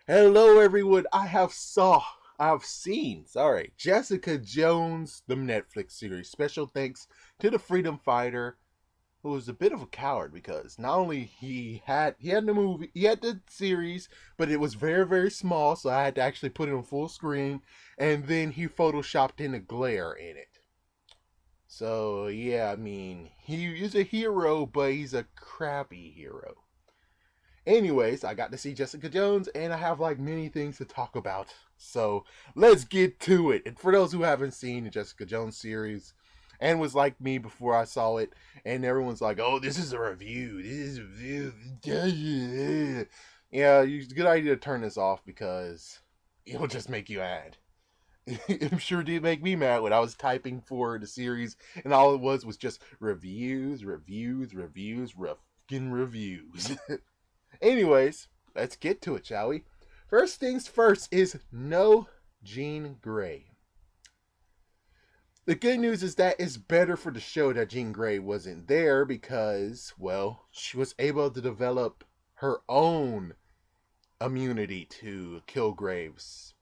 Hello, everyone. I have seen, Jessica Jones, the Netflix series. Special thanks to the freedom fighter, who was a bit of a coward because not only he had the series, but it was very very small, so I had to actually put it on full screen, and then he photoshopped in a glare in it. So yeah, I mean, he is a hero, but he's a crappy hero. Anyways, I got to see Jessica Jones, and I have like many things to talk about. So let's get to it. And for those who haven't seen the Jessica Jones series, and was like me before I saw it, and everyone's like, "Oh, this is a review. This is a review." Yeah, it's a good idea to turn this off because it'll just make you mad. It sure did make me mad when I was typing for the series, and all it was just reviews, reviews, reviews, fucking reviews. Anyways, let's get to it, shall we? First things first is no Jean Grey. The good news is that it's better for the show that Jean Grey wasn't there because, well, she was able to develop her own immunity to Kilgrave's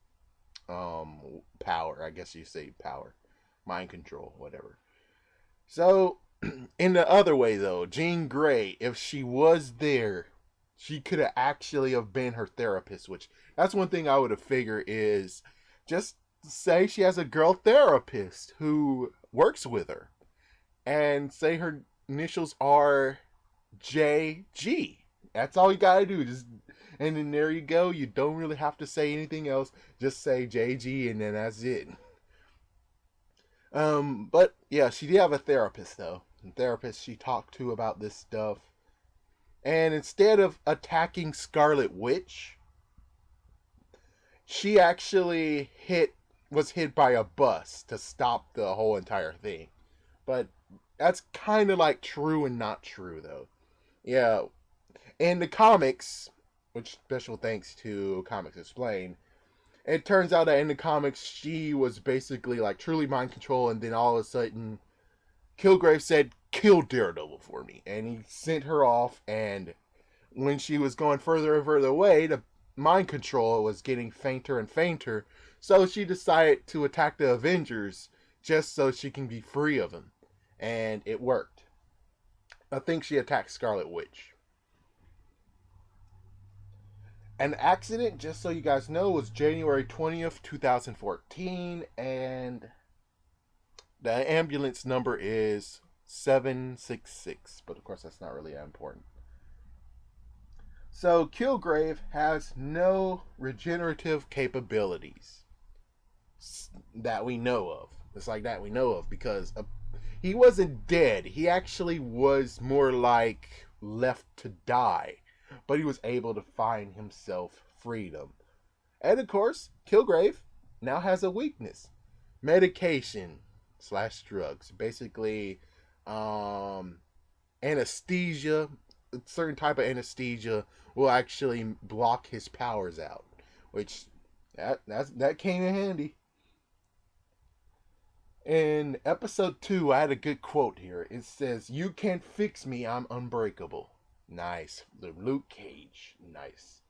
power. I guess you say power. Mind control, whatever. So, in the other way though, Jean Grey, if she was there, she could have actually have been her therapist, which that's one thing I would have figured is just say she has a girl therapist who works with her and say her initials are JG. That's all you gotta do. And then there you go. You don't really have to say anything else. Just say JG and then that's it. But yeah, she did have a therapist though. A therapist she talked to about this stuff. And instead of attacking Scarlet Witch, she actually was hit by a bus to stop the whole entire thing. But that's kind of like true and not true though. Yeah, in the comics, which special thanks to Comics Explained, it turns out that in the comics she was basically like truly mind control, and then all of a sudden Kilgrave said, "Kill Daredevil for me," and he sent her off. And when she was going further and further away, the mind control was getting fainter and fainter. So she decided to attack the Avengers just so she can be free of him, and it worked. I think she attacked Scarlet Witch. An accident, just so you guys know, was January 20th, 2014, and the ambulance number is 766, but of course that's not really that important. So Kilgrave has no regenerative capabilities that we know of. It's like that we know of because he wasn't dead. He actually was more like left to die, but he was able to find himself freedom. And of course, Kilgrave now has a weakness: medication slash drugs. Basically, anesthesia. A certain type of anesthesia will actually block his powers out, which that came in handy. In episode 2, I had a good quote here. It says, "You can't fix me, I'm unbreakable." Nice. Luke Cage. Nice.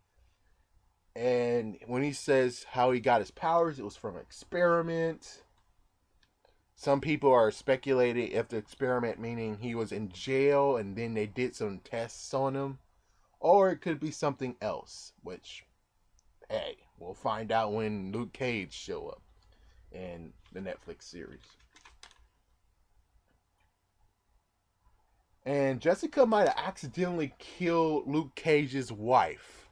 And when he says how he got his powers, it was from an experiment. Some people are speculating if the experiment meaning he was in jail and then they did some tests on him, or it could be something else, which, hey, we'll find out when Luke Cage show up in the Netflix series. And Jessica might have accidentally killed Luke Cage's wife.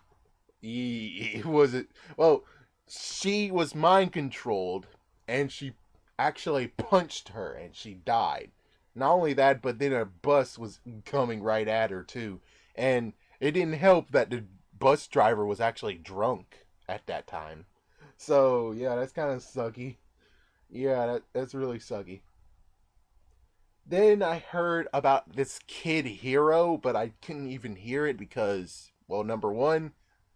He was it. Well, she was mind controlled, and she actually punched her, and she died. Not only that, but then a bus was coming right at her too, and it didn't help that the bus driver was actually drunk at that time. So yeah, that's kind of sucky. Yeah, that's really sucky. Then I heard about this kid hero, but I couldn't even hear it because, well, number one,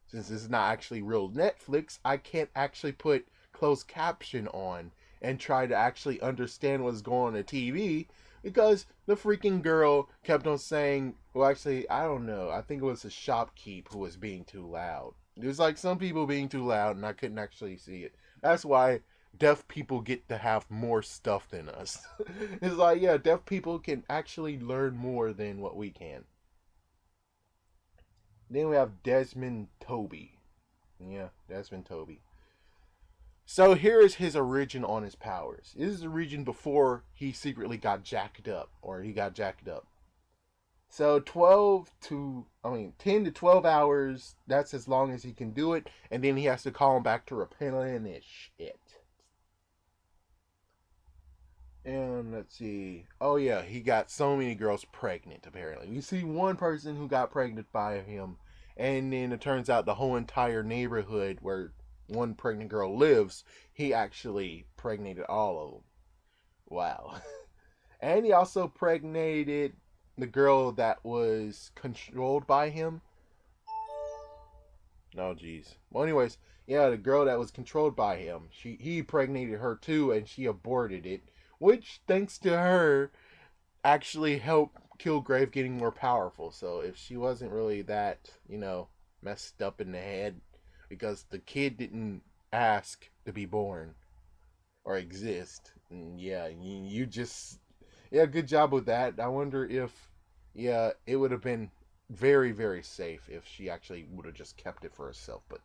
since this is not actually real Netflix, I can't actually put closed caption on and try to actually understand what's going on the TV Because the freaking girl kept on saying, well, actually, I don't know. I think it was the shopkeep who was being too loud. It was like some people being too loud, and I couldn't actually see it. That's why deaf people get to have more stuff than us. It's like, yeah, deaf people can actually learn more than what we can. Then we have Desmond Toby. Yeah, Desmond Toby. So here is his origin on his powers. This is the origin before he secretly got jacked up, or he got jacked up. So 10 to 12 hours, that's as long as he can do it, and then he has to call him back to replenish it. And let's see. Oh yeah, he got so many girls pregnant, apparently. You see one person who got pregnant by him, and then it turns out the whole entire neighborhood where one pregnant girl lives, he actually pregnated all of them. Wow. And he also pregnated the girl that was controlled by him. Oh, jeez. Well, anyways, yeah, the girl that was controlled by him, he impregnated her too, and she aborted it, which, thanks to her, actually helped Kilgrave getting more powerful. So if she wasn't really that, messed up in the head, because the kid didn't ask to be born or exist, and yeah, you just, yeah, good job with that. I wonder if, yeah, it would have been very, very safe if she actually would have just kept it for herself, but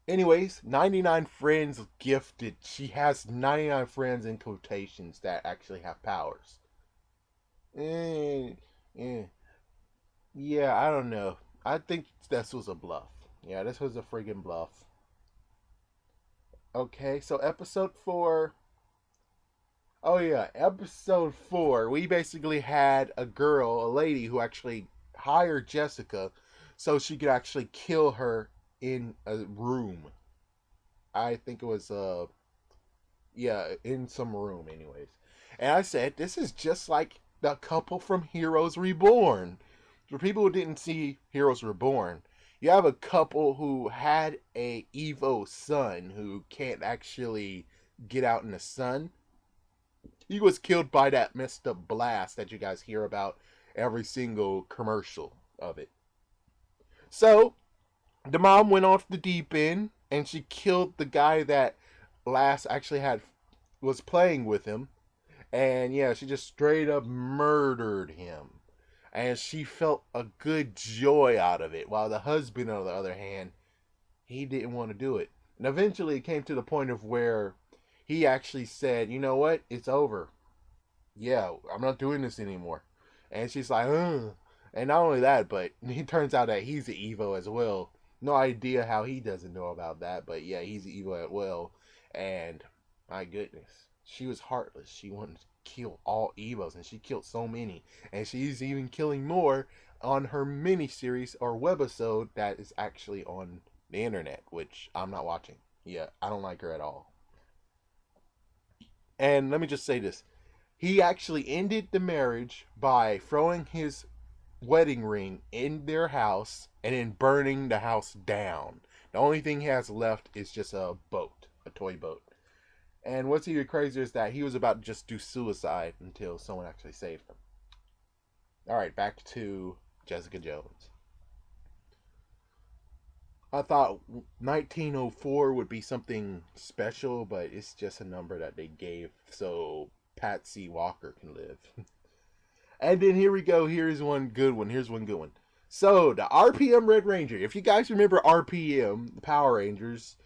anyways, 99 friends gifted. She has 99 friends in quotations that actually have powers. Eh, eh. Yeah, I don't know. I think this was a bluff. Yeah, this was a friggin' bluff. Okay, so episode 4. Oh yeah, episode 4. We basically had a lady who actually hired Jessica so she could actually kill her in a room. I think it was yeah, in some room anyways. And I said, this is just like the couple from Heroes Reborn. For people who didn't see Heroes Reborn, you have a couple who had a Evo son who can't actually get out in the sun. He was killed by that messed up blast that you guys hear about every single commercial of it. So the mom went off the deep end and she killed the guy that last actually was playing with him. And yeah, she just straight up murdered him. And she felt a good joy out of it. While the husband, on the other hand, he didn't want to do it. And eventually it came to the point of where he actually said, you know what? It's over. Yeah, I'm not doing this anymore. And she's like, ugh. And not only that, but it turns out that he's an Evo as well. No idea how he doesn't know about that, but yeah, he's an Evo as well. And my goodness, she was heartless. She wanted to kill all Evos, and she killed so many. And she's even killing more on her mini-series or webisode that is actually on the internet, which I'm not watching. Yeah, I don't like her at all. And let me just say this. He actually ended the marriage by throwing his wedding ring in their house and then burning the house down. The only thing he has left is just a boat, a toy boat. And what's even crazier is that he was about to just do suicide until someone actually saved him. Alright, back to Jessica Jones. I thought 1904 would be something special, but it's just a number that they gave so Patsy Walker can live. And then here we go. Here's one good one. So, the RPM Red Ranger. If you guys remember RPM, the Power Rangers,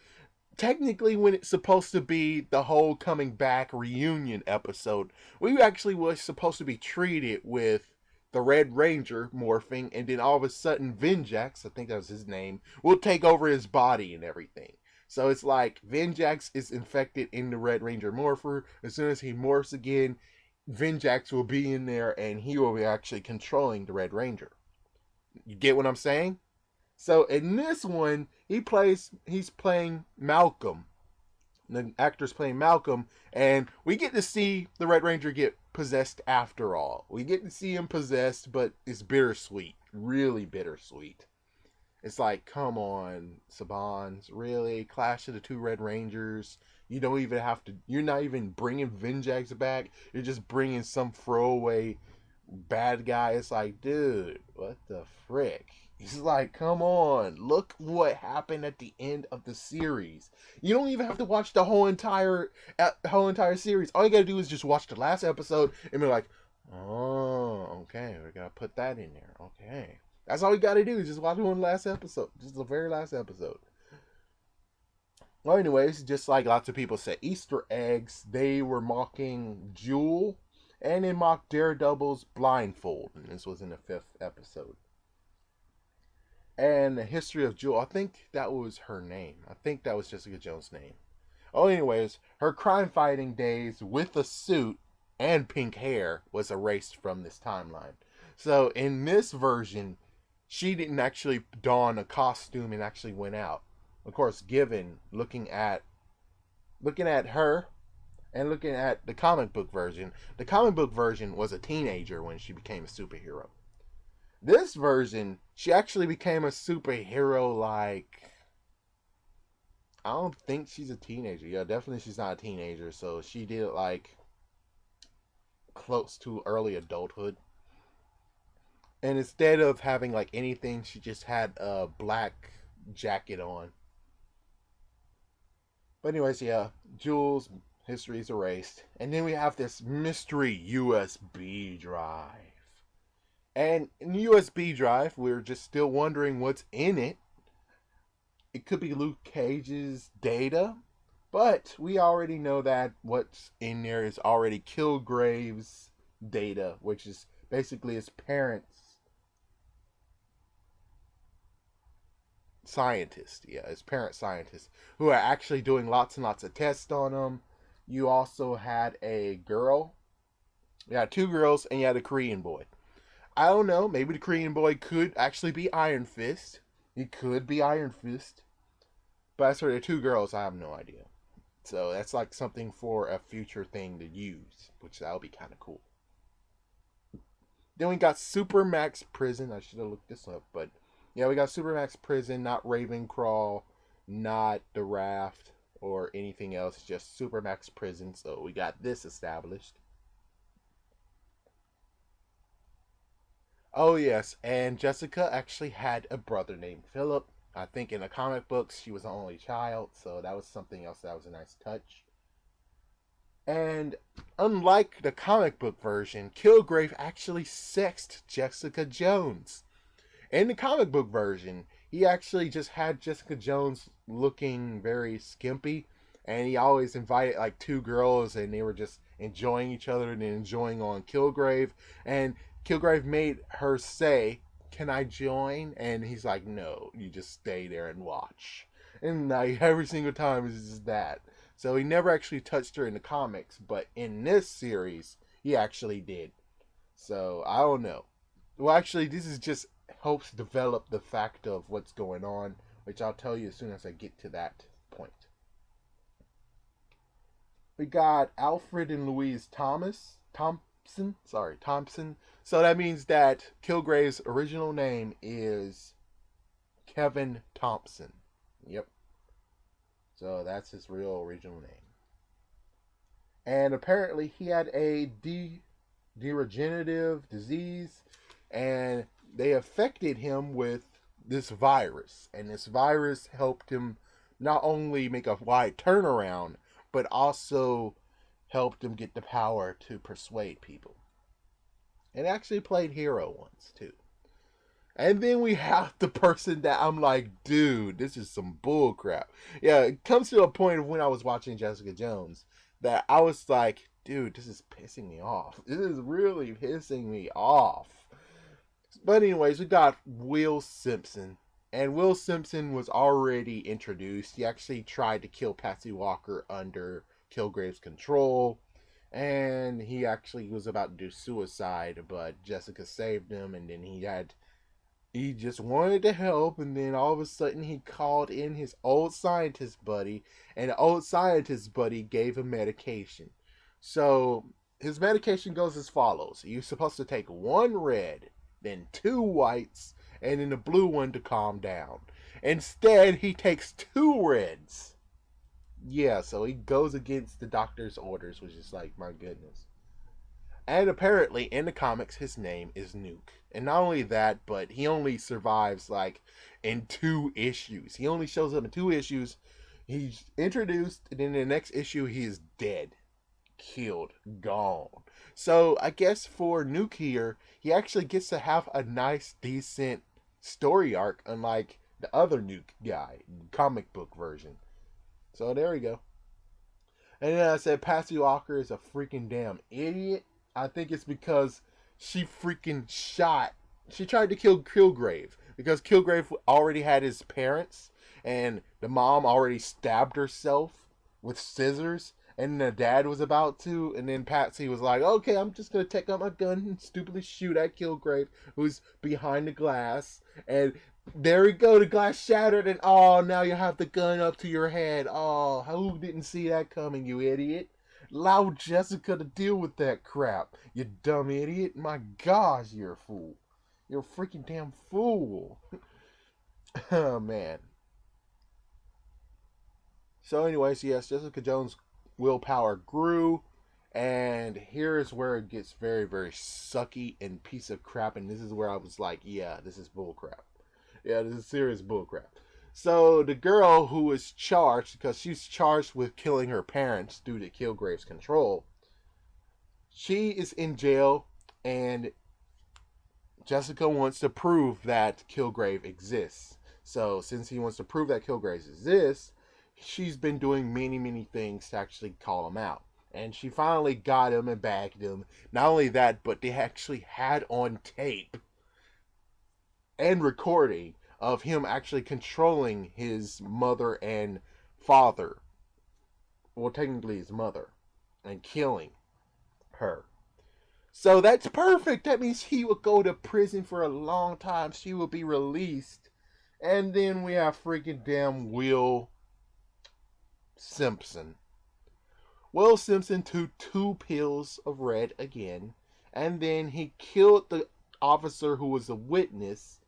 technically when it's supposed to be the whole coming back reunion episode, we actually was supposed to be treated with the Red Ranger morphing, and then all of a sudden Venjax, I think that was his name, will take over his body and everything. So it's like Venjax is infected in the Red Ranger morpher. As soon as he morphs again, Venjax will be in there and he will be actually controlling the Red Ranger. You get what I'm saying? So in this one, he's playing Malcolm. The actor's playing Malcolm, and we get to see the Red Ranger get possessed after all. We get to see him possessed, but it's bittersweet. Really bittersweet. It's like, come on, Sabans, really? Clash of the Two Red Rangers. You don't even have to. You're not even bringing Vinjax back. You're just bringing some throwaway bad guy. It's like, dude, what the frick? He's like, come on, look what happened at the end of the series. You don't even have to watch the whole entire series. All you gotta do is just watch the last episode and be like, oh, okay, we gotta put that in there. Okay, that's all you gotta do is just watch one last episode, just the very last episode. Well, anyways, just like lots of people say, Easter eggs. They were mocking Jewel, and they mocked Daredevil's blindfold, and this was in the 5th episode. And the history of Jewel, I think that was her name. I think that was Jessica Jones' name. Oh, anyways, her crime fighting days with a suit and pink hair was erased from this timeline. So in this version, she didn't actually don a costume and actually went out. Of course, given looking at her and looking at the comic book version was a teenager when she became a superhero. This version, she actually became a superhero like, I don't think she's a teenager. Yeah, definitely she's not a teenager. So she did it like close to early adulthood. And instead of having like anything, she just had a black jacket on. But anyways, yeah, Jules' history is erased. And then we have this mystery USB drive. And in the USB drive, we're just still wondering what's in it. It could be Luke Cage's data, but we already know that what's in there is already Kilgrave's data, which is basically his parents' scientists. Yeah, his parent scientists who are actually doing lots and lots of tests on him. You also had a girl. You had 2 girls, and you had a Korean boy. I don't know. Maybe the Korean boy could actually be Iron Fist. He could be Iron Fist. But as for the 2 girls, I have no idea. So that's like something for a future thing to use, which that'll be kind of cool. Then we got Supermax Prison. I should have looked this up, but yeah, we got Supermax Prison, not Ravencrawl, not The Raft, or anything else. Just Supermax Prison. So we got this established. Oh, yes, and Jessica actually had a brother named Philip. I think in the comic books, she was the only child, so that was something else that was a nice touch. And unlike the comic book version, Kilgrave actually sexed Jessica Jones. In the comic book version, he actually just had Jessica Jones looking very skimpy, and he always invited like 2 girls, and they were just enjoying each other and enjoying on Kilgrave. And Kilgrave made her say, "Can I join?" And he's like, "No, you just stay there and watch." And like every single time is just that. So he never actually touched her in the comics, but in this series, he actually did. So I don't know. Well, actually, this is just helps develop the fact of what's going on, which I'll tell you as soon as I get to that point. We got Alfred and Louise Thompson. So that means that Kilgrave's original name is Kevin Thompson. Yep. So that's his real original name. And apparently he had a degenerative disease, and they affected him with this virus. And this virus helped him not only make a wide turnaround, but also helped him get the power to persuade people. And actually played hero once, too. And then we have the person that I'm like, dude, this is some bull crap. Yeah, it comes to a point of when I was watching Jessica Jones that I was like, dude, this is pissing me off. This is really pissing me off. But anyways, we got Will Simpson. And Will Simpson was already introduced. He actually tried to kill Patsy Walker under Kilgrave's control. And he actually was about to do suicide, but Jessica saved him, and then he just wanted to help, and then all of a sudden he called in his old scientist buddy, and the old scientist buddy gave him medication. So his medication goes as follows. You're supposed to take 1 red, then 2 whites, and then the blue one to calm down. Instead, he takes 2 reds. Yeah, so he goes against the doctor's orders, which is like, my goodness. And apparently, in the comics, his name is Nuke. And not only that, but he only survives like in 2 issues. He only shows up in 2 issues. He's introduced, and in the next issue, he is dead, killed, gone. So I guess for Nuke here, he actually gets to have a nice, decent story arc, unlike the other Nuke guy, comic book version. So there we go. And then I said Patsy Walker is a freaking damn idiot. I think it's because she freaking shot. She tried to kill Kilgrave because Kilgrave already had his parents, and the mom already stabbed herself with scissors, and the dad was about to, and then Patsy was like, okay, I'm just going to take out my gun and stupidly shoot at Kilgrave, who's behind the glass, and there we go, the glass shattered, and oh, now you have the gun up to your head. Oh, who didn't see that coming, you idiot? Allow Jessica to deal with that crap, you dumb idiot. My gosh, you're a fool. You're a freaking damn fool. Oh, man. So anyways, yes, Jessica Jones' willpower grew, and here's where it gets very, very sucky and piece of crap, and this is where I was like, yeah, this is bullcrap. Yeah, this is serious bullcrap. So the girl who was charged, because she's charged with killing her parents due to Kilgrave's control, she is in jail, and Jessica wants to prove that Kilgrave exists. So since he wants to prove that Kilgrave exists, she's been doing many, many things to actually call him out. And she finally got him and bagged him. Not only that, but they actually had on tape and recording of him actually controlling his mother and father. Well, technically his mother. And killing her. So that's perfect. That means he will go to prison for a long time. She will be released. And then we have freaking damn Will Simpson. Will Simpson took 2 pills of red again. And then he killed the officer who was a witness,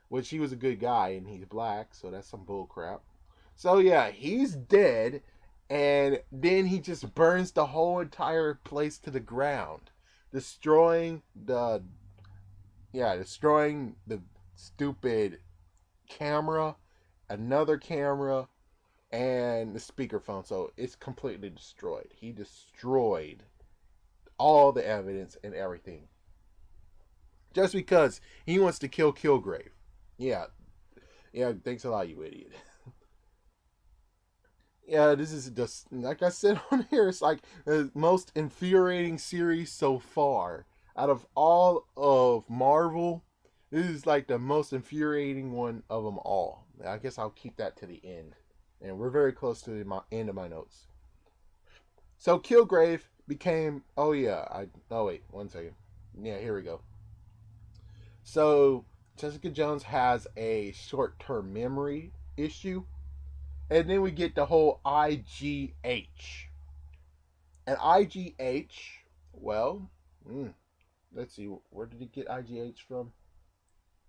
which he was a good guy and he's black, so that's some bull crap. So yeah, he's dead, and then he just burns the whole entire place to the ground, destroying the stupid camera, another camera, and the speakerphone. So it's completely destroyed. He destroyed all the evidence and everything just because he wants to kill Kilgrave. Yeah, thanks a lot, you idiot. Yeah, this is just, like I said on here, it's like the most infuriating series so far. Out of all of Marvel, this is like the most infuriating one of them all. I guess I'll keep that to the end. And we're very close to the end of my notes. So Kilgrave became, oh wait, 1 second. Yeah, here we go. So Jessica Jones has a short-term memory issue. And then we get the whole IGH. And IGH, well, let's see, where did he get IGH from?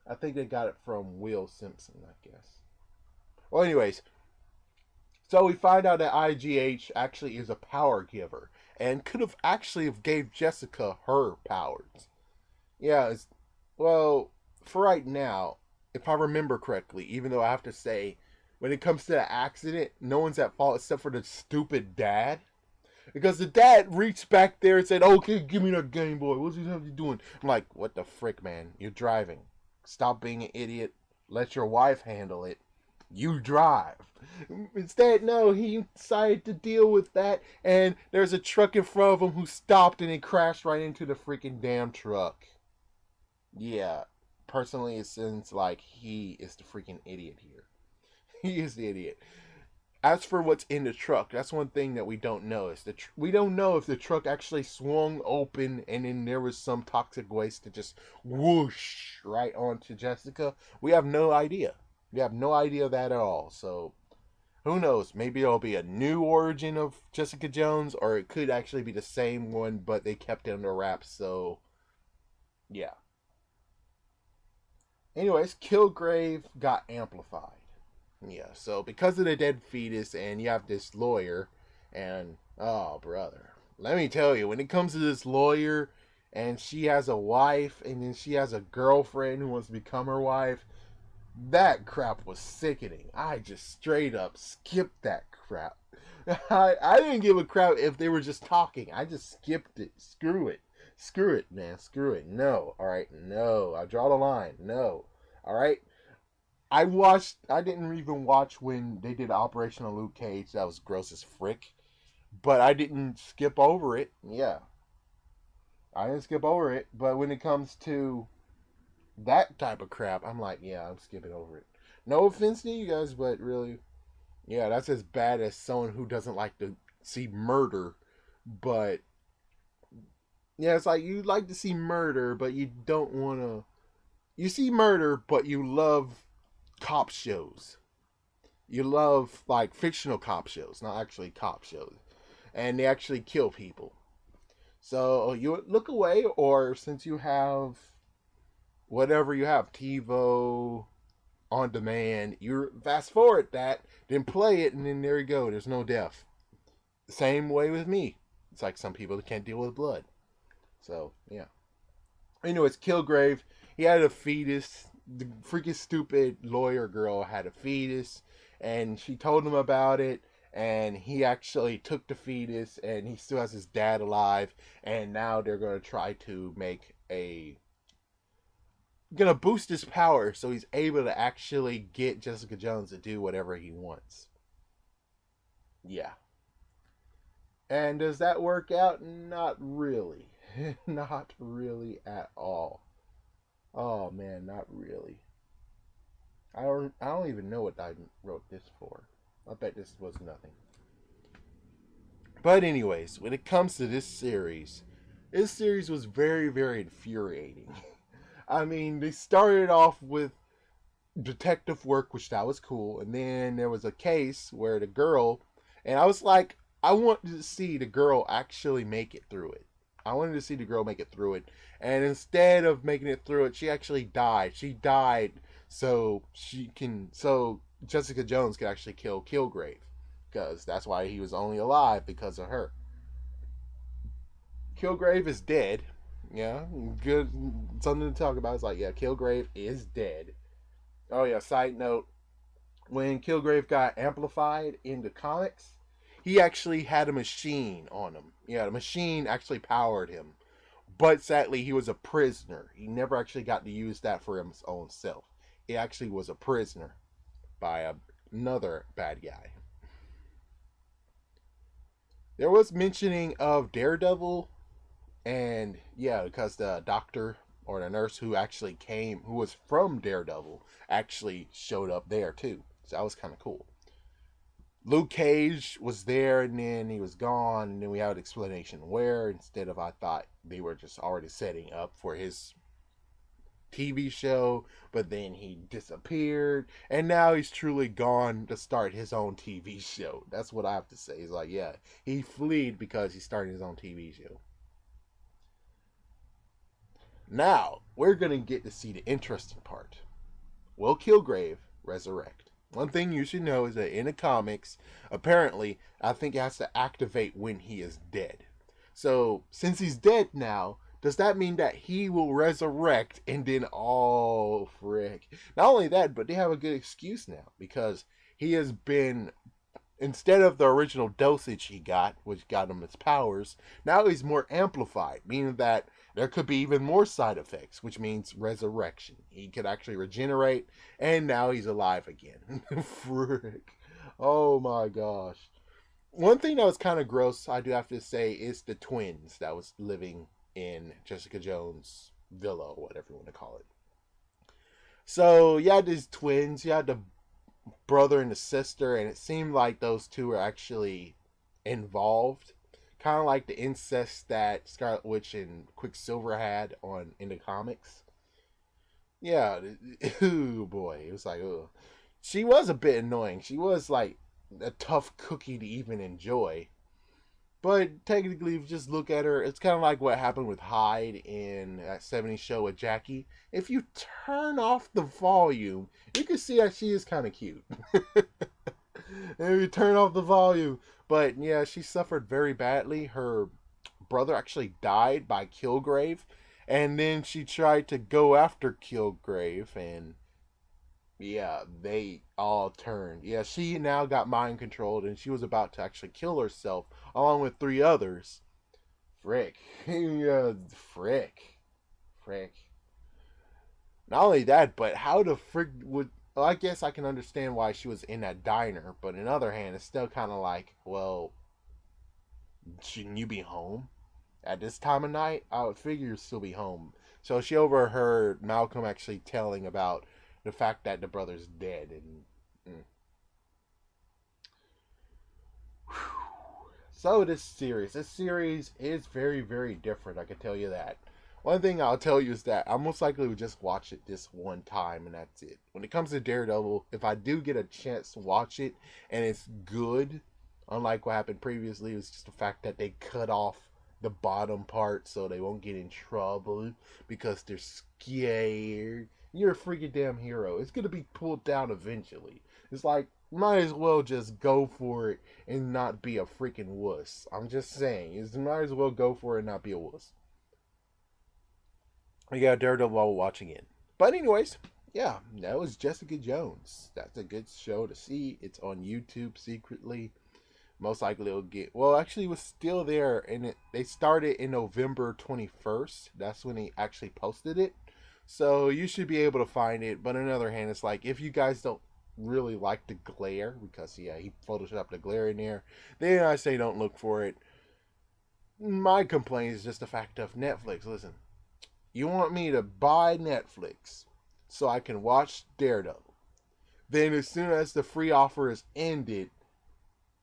I think they got it from Will Simpson, I guess. Well, anyways, so we find out that IGH actually is a power giver and could have actually gave Jessica her powers. Yeah, well, for right now, if I remember correctly, even though I have to say, when it comes to the accident, no one's at fault except for the stupid dad. Because the dad reached back there and said, okay, give me that Game Boy. What the hell are you doing? I'm like, what the frick, man? You're driving. Stop being an idiot. Let your wife handle it. You drive. Instead, no, he decided to deal with that. And there's a truck in front of him who stopped and it crashed right into the freaking damn truck. Yeah. Personally, it seems like he is the freaking idiot here. He is the idiot. As for what's in the truck, that's one thing that we don't know. Is we don't know if the truck actually swung open and then there was some toxic waste that just whoosh right onto Jessica. We have no idea. We have no idea of that at all. So, who knows? Maybe it'll be a new origin of Jessica Jones, or it could actually be the same one, but they kept it under wraps. So, yeah. Anyways, Kilgrave got amplified. Yeah, so because of the dead fetus, and you have this lawyer, and oh, brother, let me tell you, when it comes to this lawyer, and she has a wife, and then she has a girlfriend who wants to become her wife, that crap was sickening. I just straight up skipped that crap. I didn't give a crap if they were just talking. I just skipped it. Screw it. Screw it, man. Screw it. No. Alright. No. I draw the line. No. Alright. I didn't even watch when they did Operation on Luke Cage. That was gross as frick. But I didn't skip over it. Yeah. I didn't skip over it. But when it comes to that type of crap, I'm like, yeah, I'm skipping over it. No offense to you guys, but really, yeah, that's as bad as someone who doesn't like to see murder. But yeah, it's like you like to see murder, but you don't want to. You see murder, but you love cop shows. You love like fictional cop shows, not actually cop shows, and they actually kill people. So you look away, or since you have whatever you have, TiVo on demand, you fast forward that, then play it, and then there you go. There's no death. Same way with me. It's like some people that can't deal with blood. So yeah. Anyways, Kilgrave, he had a fetus. The freaking stupid lawyer girl had a fetus, and she told him about it. And he actually took the fetus, and he still has his dad alive. And now they're gonna try to make a gonna boost his power so he's able to actually get Jessica Jones to do whatever he wants. Yeah. And does that work out? Not really. Not really at all. Oh man, not really. I don't even know what I wrote this for. I bet this was nothing. But anyways, when it comes to this series was very, very infuriating. I mean, they started off with detective work, which that was cool, and then there was a case where the girl, and I was like, I wanted to see the girl actually make it through it. I wanted to see the girl make it through it, and instead of making it through it, she actually died. She died so Jessica Jones could actually kill Kilgrave, because that's why he was only alive, because of her. Kilgrave is dead. Yeah, good, something to talk about. It's like, yeah, Kilgrave is dead. Oh yeah, side note, when Kilgrave got amplified in the comics, he actually had a machine on him. Yeah, the machine actually powered him. But sadly, he was a prisoner. He never actually got to use that for his own self. He actually was a prisoner by another bad guy. There was mentioning of Daredevil, and yeah, because the doctor or the nurse who actually came, who was from Daredevil, actually showed up there too. So that was kind of cool. Luke Cage was there, and then he was gone, and then we had an explanation where, instead of, I thought they were just already setting up for his TV show, but then he disappeared, and now he's truly gone to start his own TV show. That's what I have to say. He's like, yeah, he fled because he's starting his own TV show. Now, we're going to get to see the interesting part. Will Kilgrave resurrect? One thing you should know is that in the comics, apparently, I think it has to activate when he is dead. So, since he's dead now, does that mean that he will resurrect and then, oh, frick. Not only that, but they have a good excuse now, because he has been, instead of the original dosage he got, which got him his powers, now he's more amplified, meaning that there could be even more side effects, which means resurrection. He could actually regenerate, and now he's alive again. Frick. Oh my gosh. One thing that was kind of gross, I do have to say, is the twins that was living in Jessica Jones' villa, or whatever you want to call it. So, you had these twins, you had the brother and the sister, and it seemed like those two were actually involved, kind of like the incest that Scarlet Witch and Quicksilver had on in the comics. Yeah, oh boy, it was like, ugh. She was a bit annoying. She was like a tough cookie to even enjoy. But technically, if you just look at her, it's kind of like what happened with Hyde in that '70s show with Jackie. If you turn off the volume, you can see that she is kind of cute. If you turn off the volume. But yeah, she suffered very badly. Her brother actually died by Kilgrave. And then she tried to go after Kilgrave, and yeah, they all turned. Yeah, she now got mind controlled, and she was about to actually kill herself along with three others. Frick. Yeah, frick. Frick. Not only that, but how the frick would. Well, I guess I can understand why she was in that diner, but on the other hand, it's still kind of like, well, shouldn't you be home at this time of night? I would figure you'd still be home. So she overheard Malcolm actually telling about the fact that the brother's dead, and so this series is very, very different. I can tell you that. One thing I'll tell you is that I most likely would just watch it this one time, and that's it. When it comes to Daredevil, if I do get a chance to watch it and it's good, unlike what happened previously, it was just the fact that they cut off the bottom part so they won't get in trouble because they're scared. You're a freaking damn hero. It's gonna be pulled down eventually. It's like, might as well just go for it and not be a freaking wuss. I'm just saying, you might as well go for it and not be a wuss. Yeah, Daredevil I'll watch again. But anyways, yeah, that was Jessica Jones. That's a good show to see. It's on YouTube secretly. Most likely it'll get, well, actually it was still there, and they started in November 21st. That's when they actually posted it. So you should be able to find it. But on the other hand, it's like, if you guys don't really like the glare, because yeah, he photoshopped the glare in there, then I say don't look for it. My complaint is just the fact of Netflix. Listen, you want me to buy Netflix so I can watch Daredevil. Then as soon as the free offer is ended,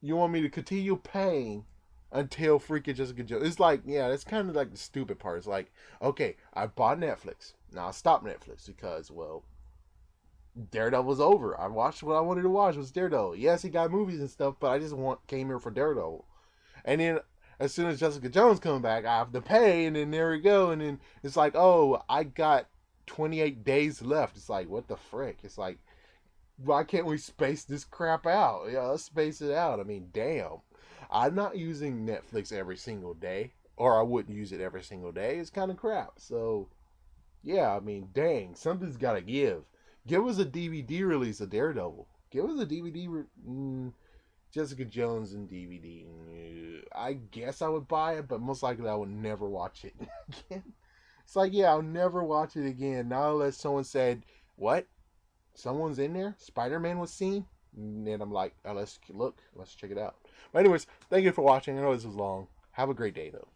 you want me to continue paying until freaking Jessica Jones. It's like, yeah, that's kind of like the stupid part. It's like, okay, I bought Netflix. Now I stopped Netflix because, well, Daredevil was over. I watched what I wanted to watch was Daredevil. Yes, he got movies and stuff, but I just came here for Daredevil. And then as soon as Jessica Jones comes back, I have to pay, and then there we go. And then it's like, oh, I got 28 days left. It's like, what the frick? It's like, why can't we space this crap out? Yeah, let's space it out. I mean, damn. I'm not using Netflix every single day, or I wouldn't use it every single day. It's kind of crap. So, yeah, I mean, dang, something's got to give. Give us a DVD release of Daredevil. Give us a DVD. Jessica Jones and DVD. I guess I would buy it, but most likely I would never watch it again. It's like, yeah, I'll never watch it again. Not unless someone said, what? Someone's in there? Spider-Man was seen? And then I'm like, oh, let's look. Let's check it out. But anyways, thank you for watching. I know this was long. Have a great day, though.